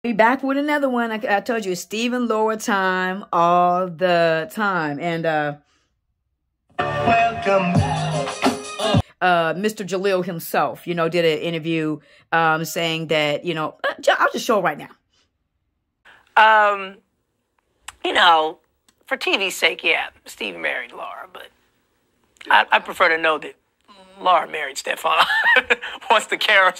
Be back with another one. I told you, Stephen Laura time all the time. And welcome Mr. Jalil himself, you know, did an interview saying that, you know, I'll just show it right now. You know, for TV's sake, yeah, Stephen married Laura, but I prefer to know that Laura married Stefan. once the camera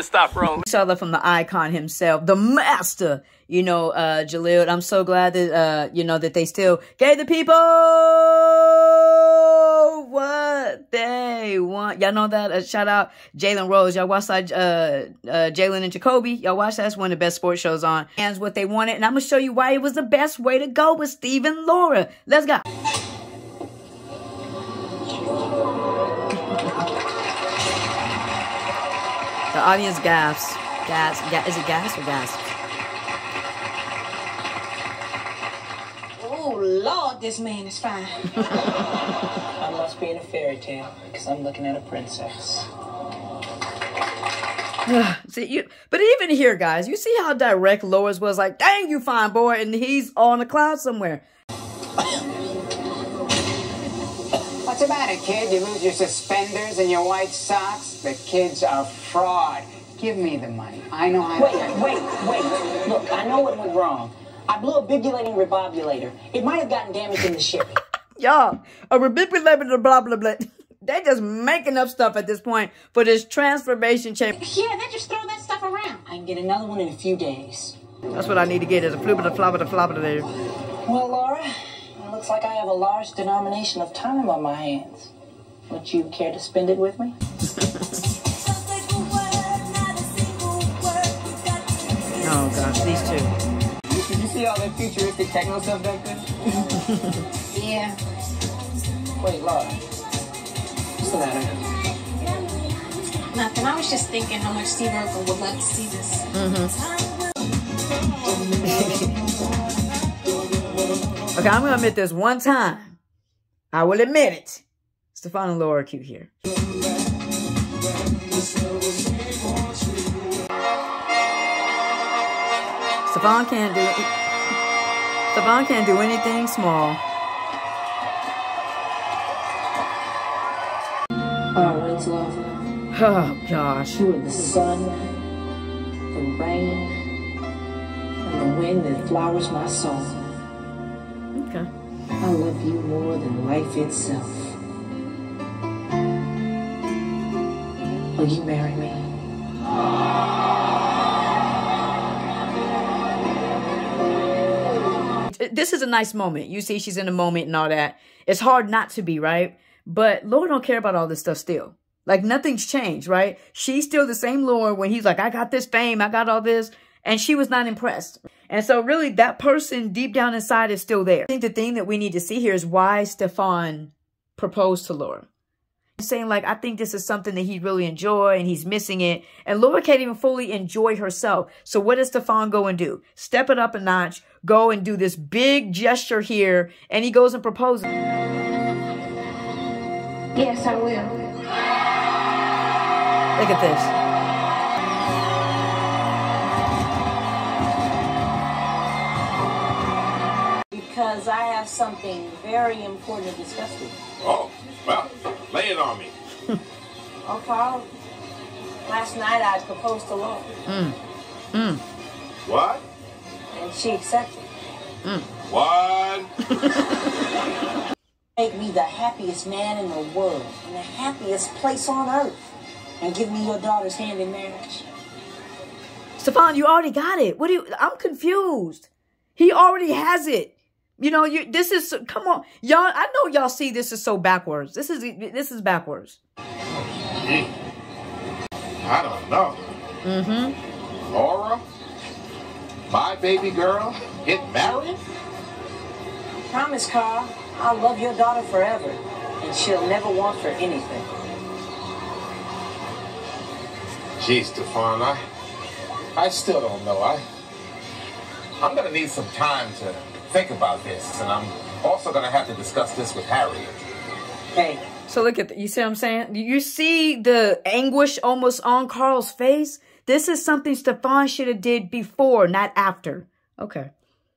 stop rolling. We saw that from the icon himself, the master, you know, Jalil. I'm so glad that, you know, that they still gave the people what they want. Y'all know that? Shout out Jalen Rose. Y'all watch that, Jalen and Jacoby. Y'all watch that. That's one of the best sports shows on. And what they wanted. And I'm going to show you why it was the best way to go with Stephen Laura. Let's go. The audience gasps. Is it gas or gasps? Oh, Lord, this man is fine. I must be in a fairy tale because I'm looking at a princess. See, but even here, guys, you see how direct Laura's was like, dang, you fine boy, and he's on a cloud somewhere. What's the matter, kid? You lose your suspenders and your white socks? The kid's a fraud. Give me the money. I know how to... Wait. Look, I know what went wrong. I blew a bibulating rebobulator. It might have gotten damaged in the ship. Y'all, a rebibulator, blah, blah, blah. They just making up stuff at this point for this transformation chamber. Yeah, they just throw that stuff around. I can get another one in a few days. That's what I need to get is a flubber, flobber there. Well, Laura, it looks like I have a large denomination of time on my hands. Would you care to spend it with me? Oh, gosh, these two. Did you see all that futuristic techno stuff back there? Yeah. Wait, Laura. What's the matter? Nothing. I was just thinking how much Steve Urkel would love to see this. Okay, I'm going to admit this one time. I will admit it. Stefan and Laura are cute here. Stefan can't do anything small. Oh, it's love. Oh, gosh. You are the sun, the rain, and the wind that flowers my soul. Okay. I love you more than life itself. Will you marry me? This is a nice moment. You see she's in a moment and all that. It's hard not to be, right? But Laura don't care about all this stuff still. Like nothing's changed, right? She's still the same Laura when he's like, I got this fame, I got all this. And she was not impressed. And so really that person deep down inside is still there. I think the thing that we need to see here is why Stefan proposed to Laura. He's saying like, I think this is something that he really enjoy and he's missing it. And Laura can't even fully enjoy herself. So what does Stefan go and do? Step it up a notch, go and do this big gesture here. And he goes and proposes. Yes, I will. Look at this. Because I have something very important to discuss with you. Oh, well, lay it on me. Oh, Carl, last night I proposed to Laura. What? And she accepted. What? Make me the happiest man in the world, in the happiest place on earth, and give me your daughter's hand in marriage. Stefan, you already got it. I'm confused. He already has it. You know, this is, come on. Y'all, I know y'all see this is so backwards. This is backwards. Gee, I don't know. Laura, my baby girl, get married? Promise, Carl, I'll love your daughter forever, and she'll never want for anything. Gee, Stefan, I still don't know. I'm going to need some time to think about this, and I'm also going to have to discuss this with Harriet. Hey. So look at you see what I'm saying? You see the anguish almost on Carl's face? This is something Stefan should have did before, not after. Okay.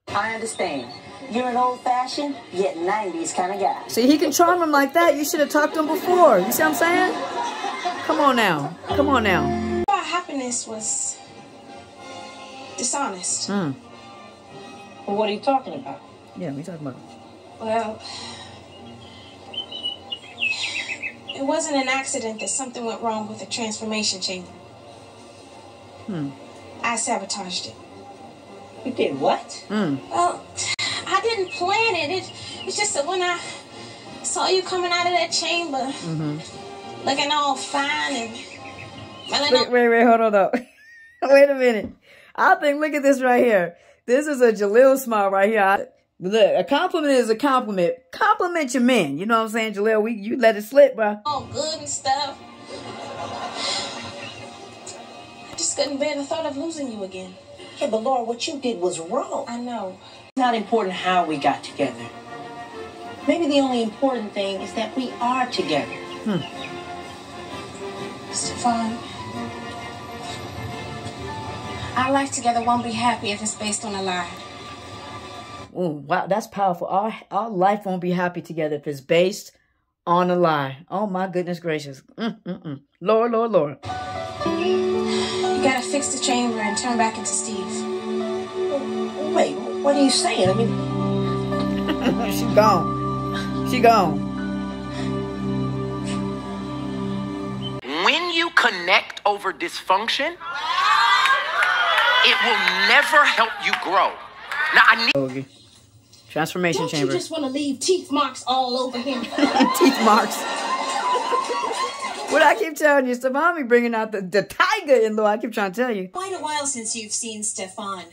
I understand. You're an old-fashioned, yet 90s kind of guy. See, he can charm him like that. You should have talked to him before. You see what I'm saying? Come on now. Come on now. Our happiness was dishonest. Well, what are you talking about? Yeah, we talking about. Well, it wasn't an accident that something went wrong with the transformation chamber. I sabotaged it. You did what? Well, I didn't plan it. It's just that when I saw you coming out of that chamber, looking all fine and Wait, hold on though. Wait a minute. I think, look at this right here. This is a Jaleel smile right here. Look, a compliment is a compliment. Compliment your men. You know what I'm saying, Jaleel? You let it slip, bro. all good and stuff. I just couldn't bear the thought of losing you again. Yeah, but Laura, what you did was wrong. I know. It's not important how we got together. Maybe the only important thing is that we are together. Stefan, our life together won't be happy if it's based on a lie. Oh, wow, that's powerful. Our life won't be happy together if it's based on a lie. Oh, my goodness gracious. Lord. You gotta fix the chamber and turn back into Steve. Wait, what are you saying? I mean... She gone. She gone. When you connect over dysfunction, it will never help you grow. Now, I need... Okay. Transformation Don't chamber. you just want to leave teeth marks all over him? Teeth marks. What I keep telling you, Stefan be bringing out the tiger in law. I keep trying to tell you. Quite a while since you've seen Stefan.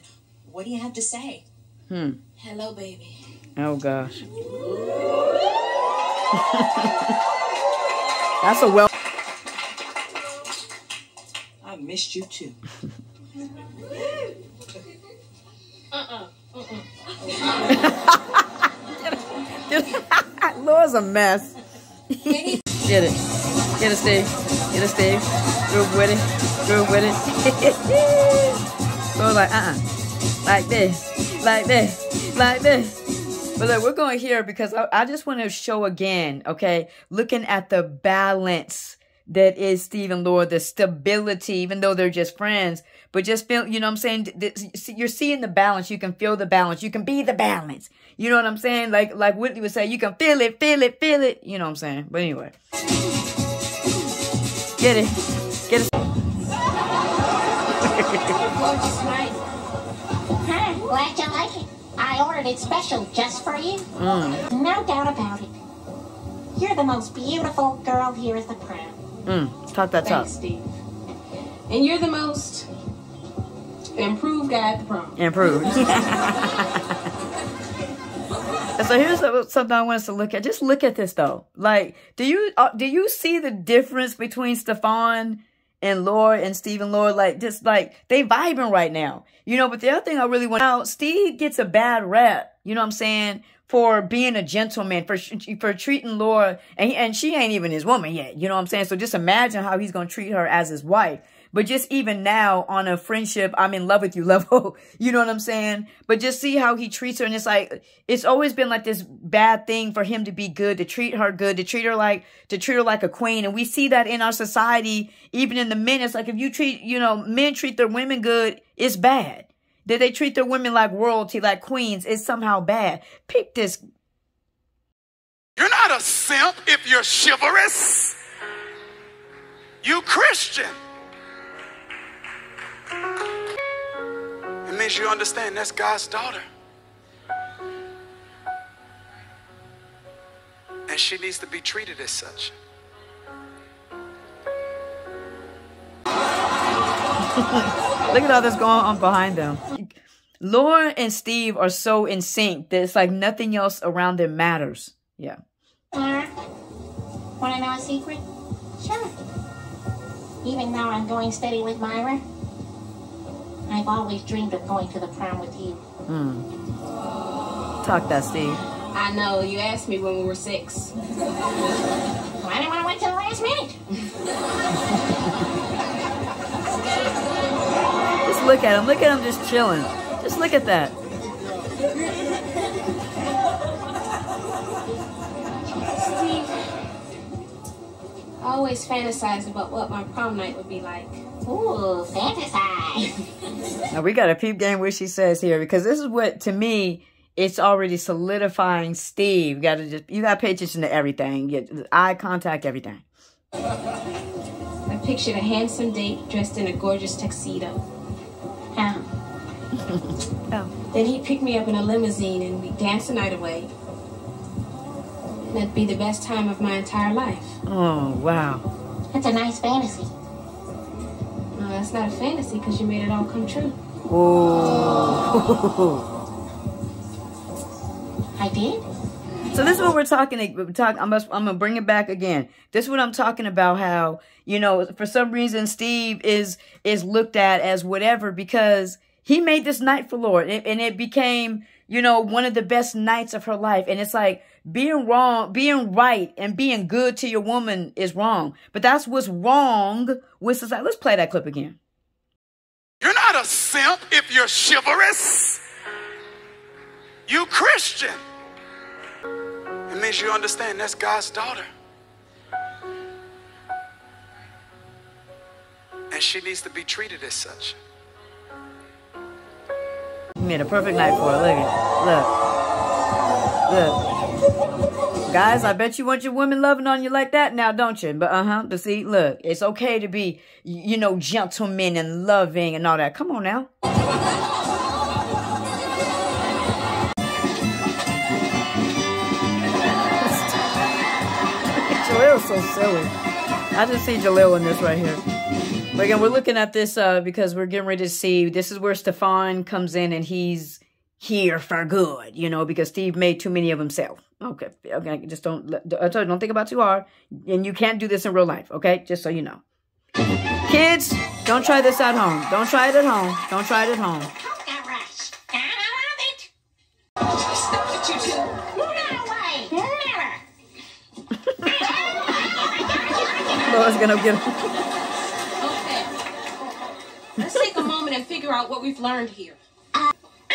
What do you have to say? Hello, baby. Oh, gosh. That's a well... I missed you too. Laura's a mess. Get it, Steve. Get it, Steve. Groove with it. Laura's like, like this. But look, we're going here because I just want to show again, okay? Looking at the balance that is Steve and Laura, the stability, even though they're just friends, but just feel, you know what I'm saying? You're seeing the balance. You can feel the balance. You can be the balance. You know what I'm saying? Like Whitney would say, you can feel it. You know what I'm saying? But anyway. Get it. Gorgeous, right? Huh? Glad you like it. I ordered it special just for you. No doubt about it. You're the most beautiful girl here at the prom. Talk that talk. Thanks, Steve. And you're the most improved guy at the prom. Improved. And so here's something I want us to look at. Just look at this though. Like, do you see the difference between Stefan and Laura and Steve and Laura? Like, just like they vibing right now, you know. But the other thing I really want out, Steve gets a bad rep. You know what I'm saying? For being a gentleman, for treating Laura, and she ain't even his woman yet. You know what I'm saying? So just imagine how he's gonna treat her as his wife. But just even now on a friendship, I'm in love with you level, you know what I'm saying? But just see how he treats her. And it's like, it's always been like this bad thing for him to be good, to treat her good, to treat her like a queen. And we see that in our society, even in the men. It's like, if you treat, you know, men treat their women good, it's bad. That they treat their women like royalty, like queens, it's somehow bad. Pick this. You're not a simp if you're chivalrous. You Christian. It means you understand that's God's daughter. And she needs to be treated as such. Look at all this going on behind them. Laura and Steve are so in sync that it's like nothing else around them matters. Yeah. Laura, want to know a secret? Sure. Even though I'm going steady with Myra, I've always dreamed of going to the prom with you. Talk that, Steve. I know, you asked me when we were 6. I didn't want to wait till the last minute. look at him. Look at him just chilling. Just look at that. Steve, I always fantasize about what my prom night would be like. Ooh, fantasize. Now we got a peep game what she says here, because this is what, to me, it's already solidifying Steve. You gotta pay attention to everything. Get eye contact, everything. I pictured a handsome date dressed in a gorgeous tuxedo. Huh? Oh. Then he'd pick me up in a limousine and we'd dance the night away. And that'd be the best time of my entire life. Oh, wow. That's a nice fantasy. No, that's not a fantasy because you made it all come true. Oh. I did? So this is what we're talking. I'm gonna bring it back again. This is what I'm talking about. How, you know, for some reason Steve is looked at as whatever because he made this night for Lord, and it became, you know, one of the best nights of her life. And it's like being right, and being good to your woman is wrong. But that's what's wrong with society. Let's play that clip again. You're not a simp if you're chivalrous. You Christian. It means you understand that's God's daughter. And she needs to be treated as such. You made a perfect night for her. Look. Guys, I bet you want your women loving on you like that now, don't you? But but see, look, it's okay to be, you know, gentleman and loving and all that. Come on now. Jalil's so silly. I just see Jalil in this right here. But again, we're looking at this because we're getting ready to see. This is where Stefan comes in, and he's here for good, you know, because Steve made too many of himself. Okay. Just don't think about it too hard. And you can't do this in real life, okay? Just so you know. Kids, don't try this at home. Don't try it at home. Don't try it at home. Stop it, you two. No way. Never. Laura's gonna get him. Okay. Let's take a moment and figure out what we've learned here. I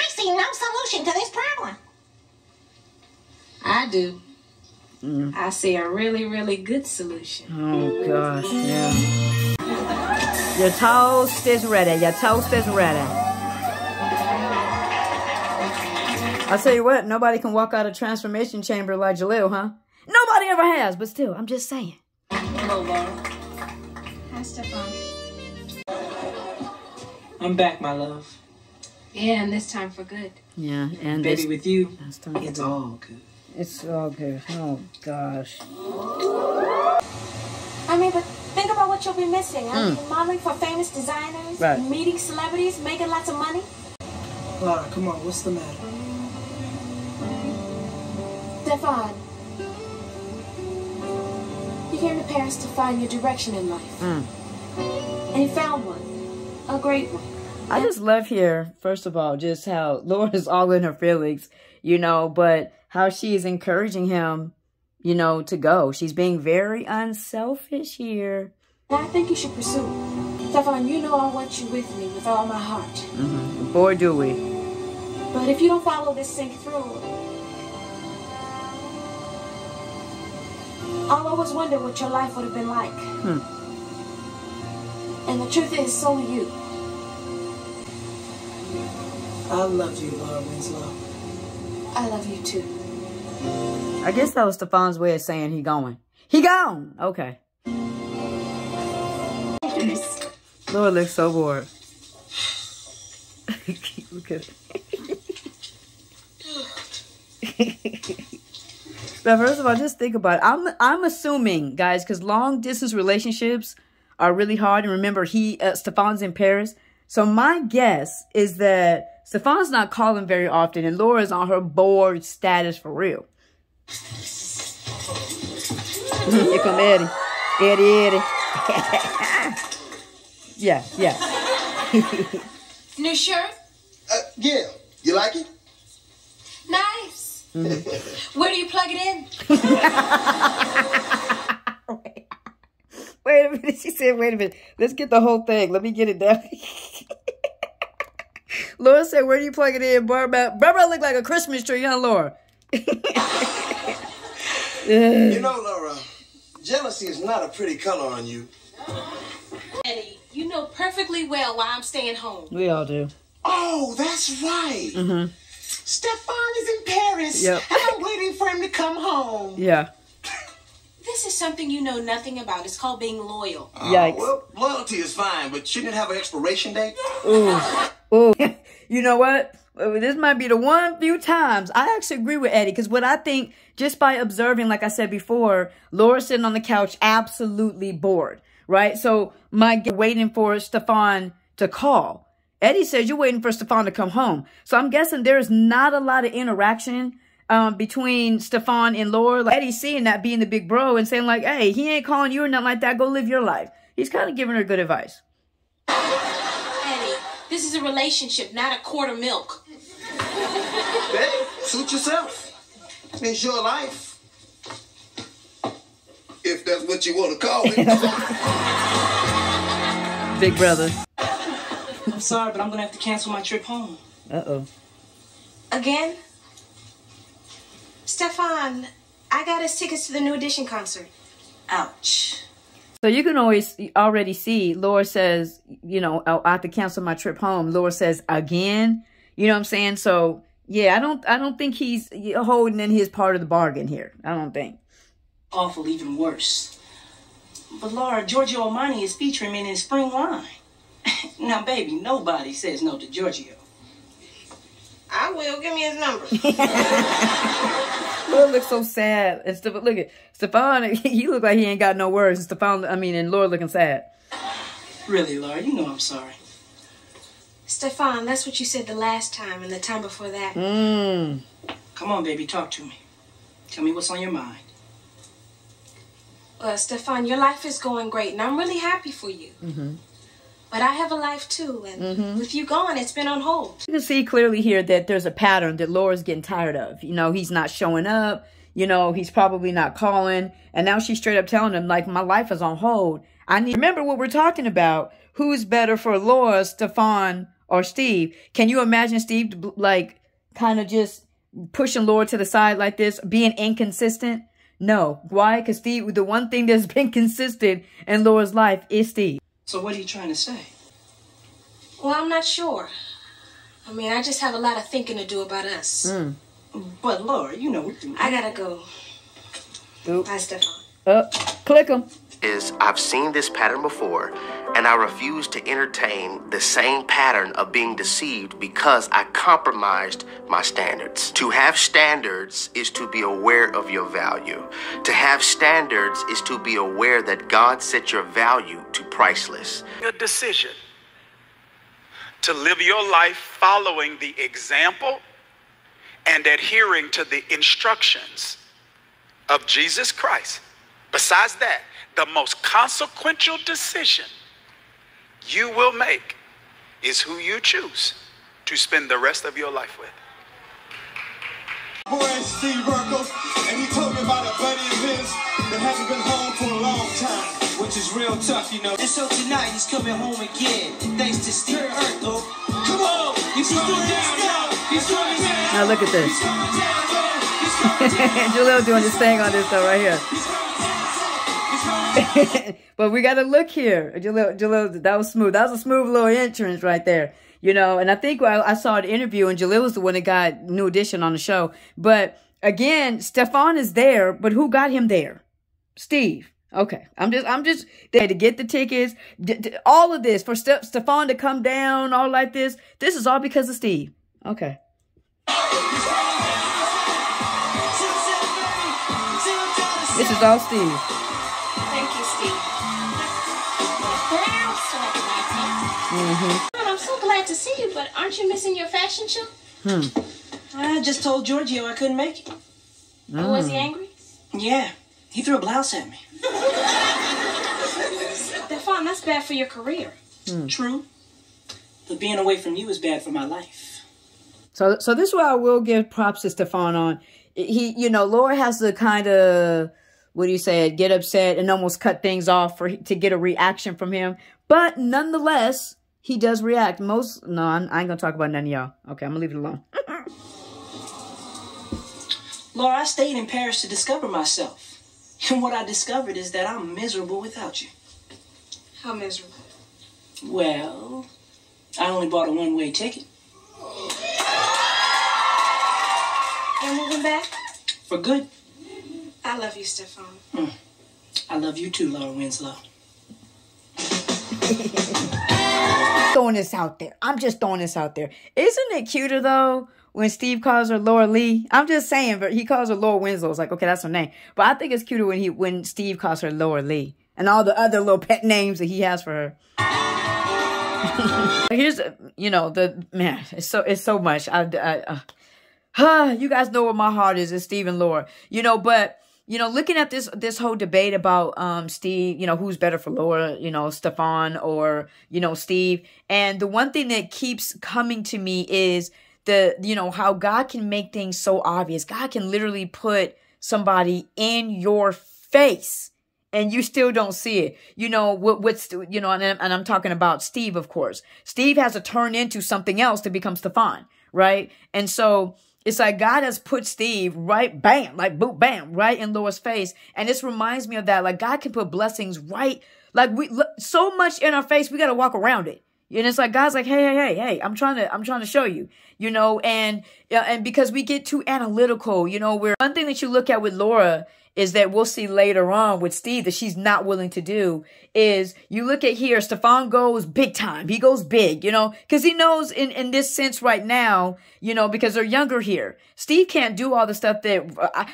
see no solution to this problem. I do. I see a really, really good solution. Oh, gosh, yeah. Your toast is ready. Your toast is ready. I'll tell you what, nobody can walk out of transformation chamber like Jalil, huh? Nobody ever has, but still, I'm just saying. Hello, Laura. Hi, Stefan. I'm back, my love. Yeah, and this time for good. Yeah, and Baby, with you, it's all good. It's all good. Oh, gosh. I mean, but think about what you'll be missing. I mean, modeling for famous designers, right. Meeting celebrities, making lots of money. Laura, come on, what's the matter? Stefan, you came to Paris to find your direction in life. And you found one. A great one. I just love here, first of all, just how Laura is all in her feelings, you know, but how she is encouraging him, you know, to go. She's being very unselfish here. I think you should pursue it. Stefan, you know I want you with me with all my heart. Boy, do we. But if you don't follow this thing through, I'll always wonder what your life would have been like. And the truth is, so are you. I love you, Laura Winslow. I love you too. I guess that was Stefan's way of saying he going. He gone! Okay. Laura looks so bored. Look at it. But first of all, just think about it. I'm assuming, guys, because long distance relationships are really hard. And remember, Stefan's in Paris. So my guess is that Stefan's not calling very often, and Laura's on her bored status for real. Here come Eddie. Eddie. Yeah. New shirt? Yeah. You like it? Nice. Where do you plug it in? Wait a minute. She said, wait a minute. Let's get the whole thing. Let me get it down. Laura said, where do you plug it in, Barbara? Barbara look like a Christmas tree, huh, Laura? You know, Laura, jealousy is not a pretty color on you. Eddie, you know perfectly well why I'm staying home. We all do. Oh, that's right. Mm-hmm. Stefan is in Paris. Yep. And I'm waiting for him to come home. Yeah. This is something you know nothing about. It's called being loyal. Yikes. Well, loyalty is fine, but shouldn't it have an expiration date? Ooh. Ooh. You know what? This might be the one few times I actually agree with Eddie, because what I think, just by observing, like I said before, Laura's sitting on the couch absolutely bored, right? So waiting for Stefan to call. Eddie says you're waiting for Stefan to come home. So I'm guessing there's not a lot of interaction between Stefan and Laura. Like Eddie's seeing that, being the big bro and saying like, hey, he ain't calling you or nothing like that. Go live your life. He's kind of giving her good advice. Eddie, this is a relationship, not a quart of milk. Hey, suit yourself. It's your life. If that's what you want to call it. Big brother. I'm sorry, but I'm going to have to cancel my trip home. Uh-oh. Again? Stefan, I got us tickets to the New Edition concert. Ouch. So you can already see Laura says, you know, I have to cancel my trip home. Laura says again, you know what I'm saying? So yeah, I don't think he's holding in his part of the bargain here. I don't think. Awful, even worse. But Laura, Giorgio Armani is featuring me in his spring line. Now, baby, nobody says no to Giorgio. I will. Give me his number. Laura looks so sad. And look at Stefan. He look like he ain't got no words. And Laura looking sad. Really, Laura, you know I'm sorry. Stefan, that's what you said the last time and the time before that. Come on, baby, talk to me. Tell me what's on your mind. Stefan, your life is going great, and I'm really happy for you. But I have a life too, and with you gone, it's been on hold. You can see clearly here that there's a pattern that Laura's getting tired of. You know, he's not showing up. You know, he's probably not calling. And now she's straight up telling him, like, my life is on hold. I need, remember what we're talking about. Who's better for Laura, Stefan, or Steve? Can you imagine Steve, like, kind of just pushing Laura to the side like this, being inconsistent? No. Why? Because Steve, the one thing that's been consistent in Laura's life is Steve. So what are you trying to say? Well, I'm not sure. I mean, I just have a lot of thinking to do about us. But Laura, you know. I gotta go. Oop. Bye, Stefan. Click him. I've seen this pattern before, and I refuse to entertain the same pattern of being deceived because I compromised my standards. To have standards is to be aware of your value. To have standards is to be aware that God set your value to priceless. A decision to live your life following the example and adhering to the instructions of Jesus Christ. Besides that, the most consequential decision you will make is who you choose to spend the rest of your life with. Boy, Steve Urkel, and he told me about a buddy of his that hasn't been home for a long time, which is real tough, you know. And so tonight he's coming home again, thanks to Steve Urkel. Come on, he's coming down, he's coming down. Now look at this. Jaleel doing his thing on this though right here. But we got to look here. Jaleel, that was smooth. That was a smooth little entrance right there. You know, and I think I saw an interview and Jaleel was the one that got New Edition on the show. But again, Stefan is there, but who got him there? Steve. Okay. I'm just there to get the tickets. All of this for Stefan to come down, all like this. This is all because of Steve. Okay. This is all Steve. Thank you, Steve. I'm so glad to see you, but aren't you missing your fashion show? I just told Giorgio I couldn't make it. Oh, was he angry? Yeah, he threw a blouse at me. Stefan, that's bad for your career. True. But being away from you is bad for my life. So this is why I will give props to Stefan on. He, you know, Laura has to kind of, what do you say, get upset and almost cut things off to get a reaction from him. But nonetheless, he does react. No, I ain't going to talk about none of y'all. Okay, I'm going to leave it alone. Laura, I stayed in Paris to discover myself. And what I discovered is that I'm miserable without you. How miserable? Well, I only bought a one-way ticket. You're moving back? For good. I love you, Stefan. I love you too, Laura Winslow. Throwing this out there. I'm just throwing this out there. Isn't it cuter, though, when Steve calls her Laura Lee? I'm just saying, but he calls her Laura Winslow. It's like, okay, that's her name. But I think it's cuter when Steve calls her Laura Lee. And all the other little pet names that he has for her. Here's, man, it's so much. You guys know where my heart is Steve and Laura. But, looking at this whole debate about Steve, who's better for Laura, Stefan or, Steve. And the one thing that keeps coming to me is how God can make things so obvious. God can literally put somebody in your face and you still don't see it. And I'm talking about Steve, of course. Steve has to turn into something else to become Stefan, right? And so it's like God has put Steve right, bam, like boom, bam, right in Laura's face. And this reminds me of that. Like God can put blessings right, like so much in our face, we got to walk around it. And it's like, God's like, hey, I'm trying to show you, and because we get too analytical, one thing that you look at with Laura is that we'll see later on with Steve that she's not willing to do is you look at here, Stefan goes big time. He goes big, because he knows in this sense right now, because they're younger here. Steve can't do all the stuff that,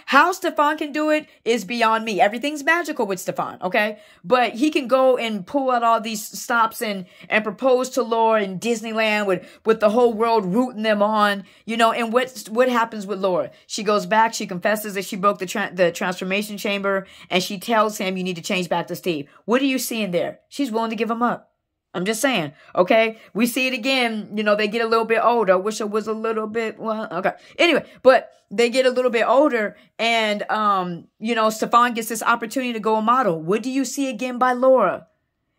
how Stefan can do it is beyond me. Everything's magical with Stefan, okay? But he can go and pull out all these stops and propose to Laura in Disneyland with the whole world rooting them on, and what happens with Laura? She goes back, she confesses that she broke the transformation chamber, and she tells him, you need to change back to Steve. What are you seeing there? She's willing to give him up. I'm just saying, okay? We see it again, they get a little bit older. I wish it was a little bit, well, okay. Anyway, but they get a little bit older and, Stefan gets this opportunity to go a model. What do you see again by Laura?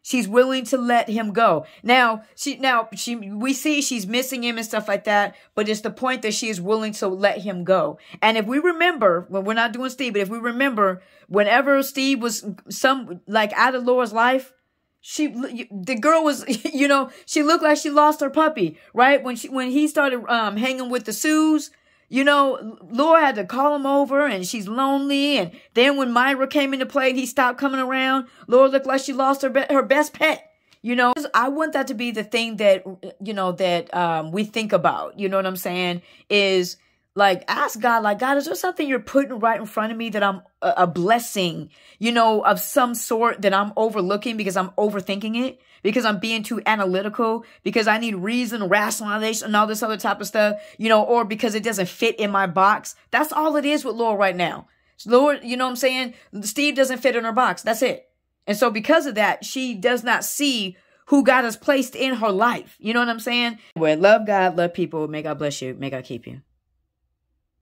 She's willing to let him go. We see she's missing him and stuff like that, but it's the point that she is willing to let him go. And if we remember, when we're not doing Steve, but if we remember, whenever Steve was out of Laura's life, the girl was, she looked like she lost her puppy, right? When he started, hanging with the Sues, Laura had to call him over and she's lonely. And then when Myra came into play and he stopped coming around, Laura looked like she lost her best pet. I want that to be the thing that, we think about, you know what I'm saying, is like, ask God, like, God, is there something you're putting right in front of me that I'm a blessing, of some sort that I'm overlooking because I'm overthinking it, because I'm being too analytical, because I need reason, rationalization, and all this other type of stuff, or because it doesn't fit in my box. That's all it is with Laura right now. Laura, you know what I'm saying? Steve doesn't fit in her box. That's it. And so because of that, she does not see who God has placed in her life. You know what I'm saying? Well, love God, love people. May God bless you. May God keep you.